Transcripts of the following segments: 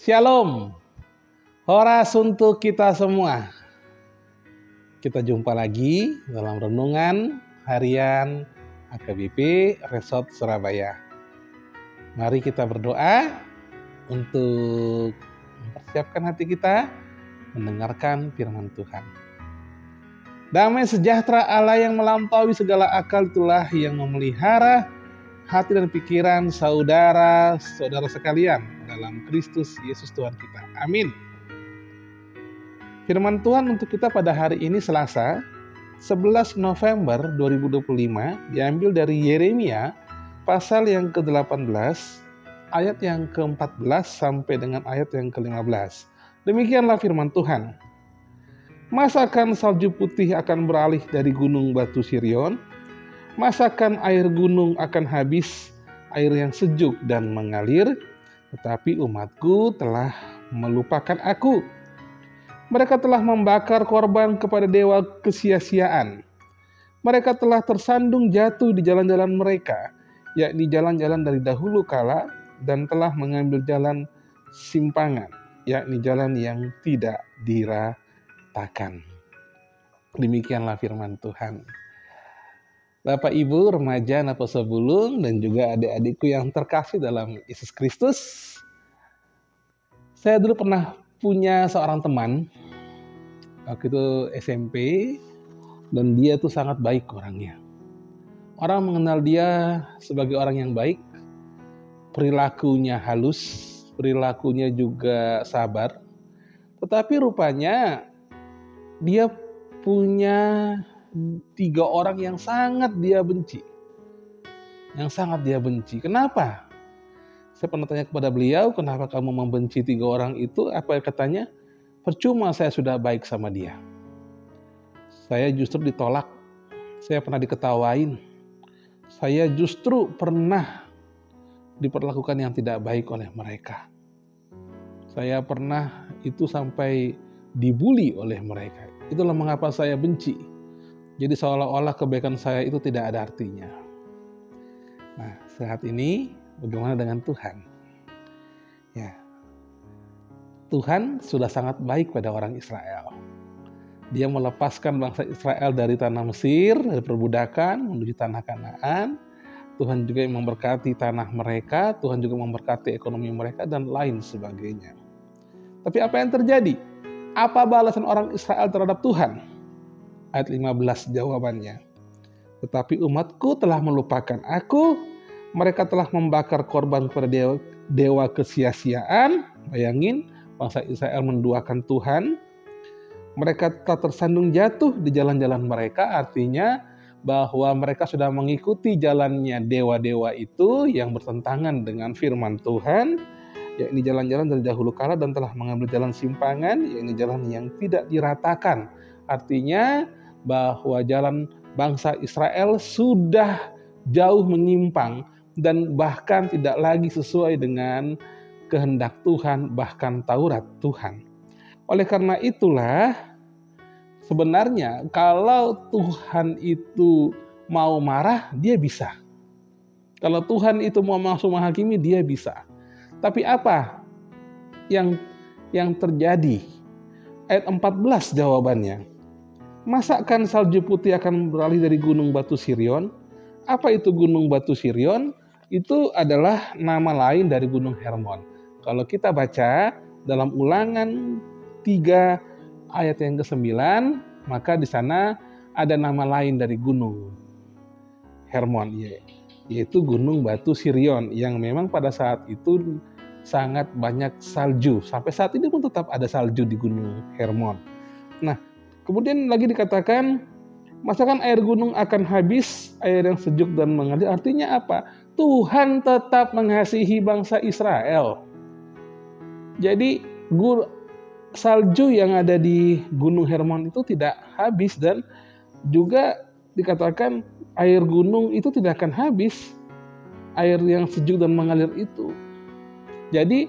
Shalom, horas untuk kita semua. Kita jumpa lagi dalam renungan harian AKBP Resort Surabaya. Mari kita berdoa untuk mempersiapkan hati kita mendengarkan firman Tuhan. Damai sejahtera Allah yang melampaui segala akal itulah yang memelihara hati dan pikiran saudara-saudara sekalian dalam Kristus Yesus Tuhan kita. Amin. Firman Tuhan untuk kita pada hari ini Selasa 11 November 2025 diambil dari Yeremia pasal yang ke-18 ayat yang ke-14 sampai dengan ayat yang ke-15. Demikianlah firman Tuhan. Masakan salju putih akan beralih dari gunung batu Sirion? Masakan air gunung akan habis, air yang sejuk dan mengalir? Tetapi umatku telah melupakan aku. Mereka telah membakar korban kepada dewa kesia-siaan. Mereka telah tersandung jatuh di jalan-jalan mereka, yakni jalan-jalan dari dahulu kala, dan telah mengambil jalan simpangan, yakni jalan yang tidak diratakan. Demikianlah firman Tuhan. Bapak, Ibu, remaja, Naposo Bulung, dan juga adik-adikku yang terkasih dalam Yesus Kristus. Saya dulu pernah punya seorang teman, waktu itu SMP, dan dia tuh sangat baik orangnya. Orang mengenal dia sebagai orang yang baik, perilakunya halus, perilakunya juga sabar. Tetapi rupanya dia punya 3 orang yang sangat dia benci. Kenapa? Saya pernah tanya kepada beliau, kenapa kamu membenci 3 orang itu? Apa katanya? Percuma saya sudah baik sama dia. Saya justru ditolak. Saya pernah diketawain. Saya justru pernah diperlakukan yang tidak baik oleh mereka. Saya pernah itu sampai dibully oleh mereka. Itulah mengapa saya benci. Jadi seolah-olah kebaikan saya itu tidak ada artinya. Nah, saat ini bagaimana dengan Tuhan? Ya, Tuhan sudah sangat baik pada orang Israel. Dia melepaskan bangsa Israel dari tanah Mesir, dari perbudakan menuju tanah Kanaan. Tuhan juga yang memberkati tanah mereka, Tuhan juga memberkati ekonomi mereka dan lain sebagainya. Tapi apa yang terjadi? Apa balasan orang Israel terhadap Tuhan? Ayat 15 jawabannya. Tetapi umatku telah melupakan aku, mereka telah membakar korban kepada dewa kesia-siaan. Bayangin, bangsa Israel menduakan Tuhan. Mereka telah tersandung jatuh di jalan-jalan mereka, artinya bahwa mereka sudah mengikuti jalannya dewa-dewa itu yang bertentangan dengan firman Tuhan, yakni jalan-jalan dari dahulu kala, dan telah mengambil jalan simpangan, yakni jalan yang tidak diratakan. Artinya bahwa jalan bangsa Israel sudah jauh menyimpang dan bahkan tidak lagi sesuai dengan kehendak Tuhan, bahkan Taurat Tuhan. Oleh karena itulah, sebenarnya kalau Tuhan itu mau marah, dia bisa. Kalau Tuhan itu mau langsung menghakimi, dia bisa. Tapi apa yang terjadi? Ayat 14 jawabannya. Masakan salju putih akan beralih dari gunung batu Sirion? Apa itu gunung batu Sirion? Itu adalah nama lain dari gunung Hermon. Kalau kita baca dalam Ulangan 3 ayat yang ke-9, maka di sana ada nama lain dari gunung Hermon, yaitu gunung batu Sirion, yang memang pada saat itu sangat banyak salju. Sampai saat ini pun tetap ada salju di gunung Hermon. Nah, kemudian lagi dikatakan, masakan air gunung akan habis, air yang sejuk dan mengalir. Artinya apa? Tuhan tetap mengasihi bangsa Israel. Jadi salju yang ada di gunung Hermon itu tidak habis, dan juga dikatakan air gunung itu tidak akan habis, air yang sejuk dan mengalir itu. Jadi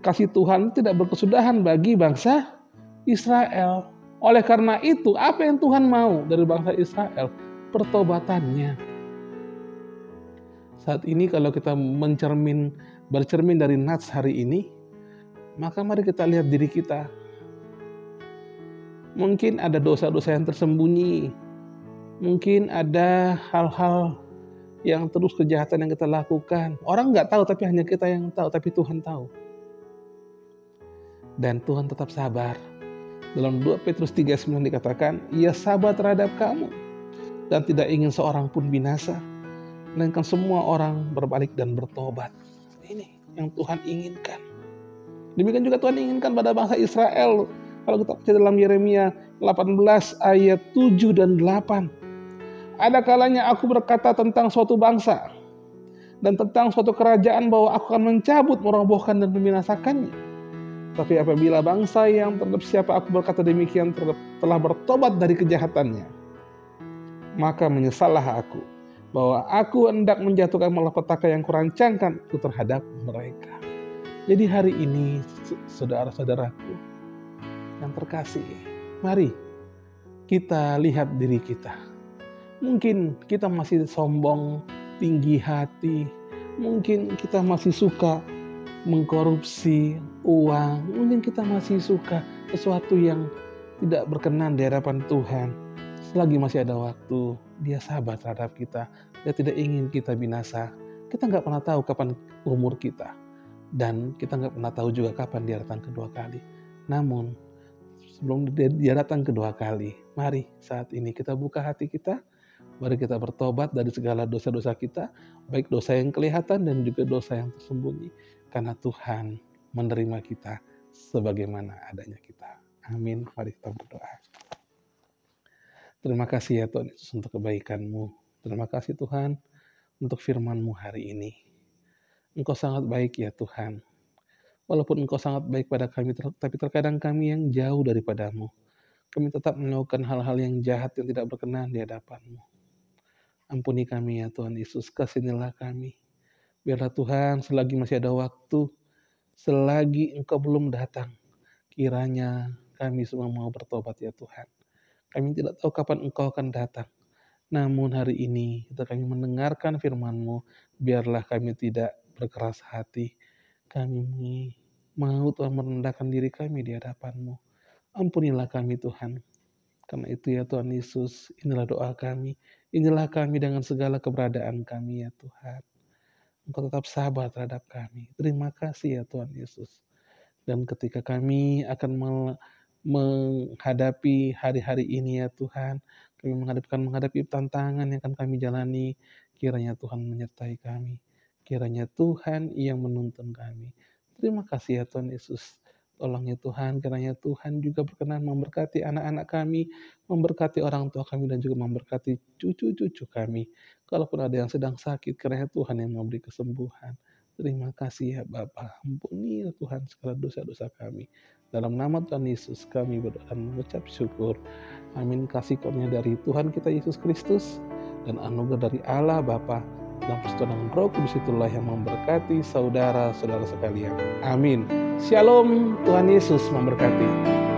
kasih Tuhan tidak berkesudahan bagi bangsa Israel. Oleh karena itu, apa yang Tuhan mau dari bangsa Israel? Pertobatannya. Saat ini kalau kita bercermin dari Nats hari ini, Maka mari kita lihat diri kita. Mungkin ada dosa-dosa yang tersembunyi. Mungkin ada hal-hal yang terus kejahatan yang kita lakukan. Orang nggak tahu, tapi hanya kita yang tahu, tapi Tuhan tahu. Dan Tuhan tetap sabar. Dalam 2 Petrus 3:9 dikatakan, Ia sabar terhadap kamu dan tidak ingin seorang pun binasa, melainkan semua orang berbalik dan bertobat. Ini yang Tuhan inginkan. Demikian juga Tuhan inginkan pada bangsa Israel. Kalau kita baca dalam Yeremia 18 ayat 7 dan 8. Ada kalanya aku berkata tentang suatu bangsa dan tentang suatu kerajaan bahwa aku akan mencabut, merobohkan dan membinasakannya. Tapi apabila bangsa yang terhadap siapa aku berkata demikian telah bertobat dari kejahatannya, maka menyesallah aku bahwa aku hendak menjatuhkan malapetaka yang kurancangkan itu terhadap mereka. Jadi hari ini saudara-saudaraku yang terkasih, mari kita lihat diri kita. Mungkin kita masih sombong, tinggi hati, mungkin kita masih suka mengkorupsi uang, mungkin kita masih suka sesuatu yang tidak berkenan di hadapan Tuhan. Selagi masih ada waktu, Dia sabar terhadap kita. Dia tidak ingin kita binasa. Kita nggak pernah tahu kapan umur kita, dan kita nggak pernah tahu juga kapan Dia datang kedua kali. Namun sebelum Dia datang kedua kali, mari saat ini kita buka hati kita. Mari kita bertobat dari segala dosa-dosa kita, baik dosa yang kelihatan dan juga dosa yang tersembunyi. Karena Tuhan menerima kita sebagaimana adanya kita. Amin. Mari kita berdoa. Terima kasih ya Tuhan Yesus untuk kebaikan-Mu. Terima kasih Tuhan untuk firman-Mu hari ini. Engkau sangat baik ya Tuhan. Walaupun Engkau sangat baik pada kami, tapi terkadang kami yang jauh daripada-Mu. Kami tetap melakukan hal-hal yang jahat yang tidak berkenan di hadapan-Mu. Ampuni kami ya Tuhan Yesus, kasihanilah kami. Biarlah Tuhan selagi masih ada waktu, selagi Engkau belum datang, kiranya kami semua mau bertobat ya Tuhan. Kami tidak tahu kapan Engkau akan datang. Namun hari ini kita kami mendengarkan firman-Mu, biarlah kami tidak berkeras hati. Kami mau Tuhan merendahkan diri kami di hadapan-Mu. Ampunilah kami Tuhan. Karena itu ya Tuhan Yesus, inilah doa kami. Inilah kami dengan segala keberadaan kami ya Tuhan. Engkau tetap sabar terhadap kami. Terima kasih ya Tuhan Yesus. Dan ketika kami akan menghadapi hari-hari ini ya Tuhan, kami menghadapi tantangan yang akan kami jalani, kiranya Tuhan menyertai kami. Kiranya Tuhan yang menuntun kami. Terima kasih ya Tuhan Yesus. Tolong ya Tuhan, kiranya Tuhan juga berkenan memberkati anak-anak kami, memberkati orang tua kami, dan juga memberkati cucu-cucu kami. Kalaupun ada yang sedang sakit, kiranya Tuhan yang memberi kesembuhan. Terima kasih ya Bapa, ampuni ya Tuhan segala dosa-dosa kami. Dalam nama Tuhan Yesus kami berdoa dan mengucap syukur. Amin. Kasih karunia dari Tuhan kita Yesus Kristus dan anugerah dari Allah Bapa dan persekutuan Roh Kudus itulah yang memberkati saudara-saudara sekalian. Amin. Shalom, Tuhan Yesus memberkati.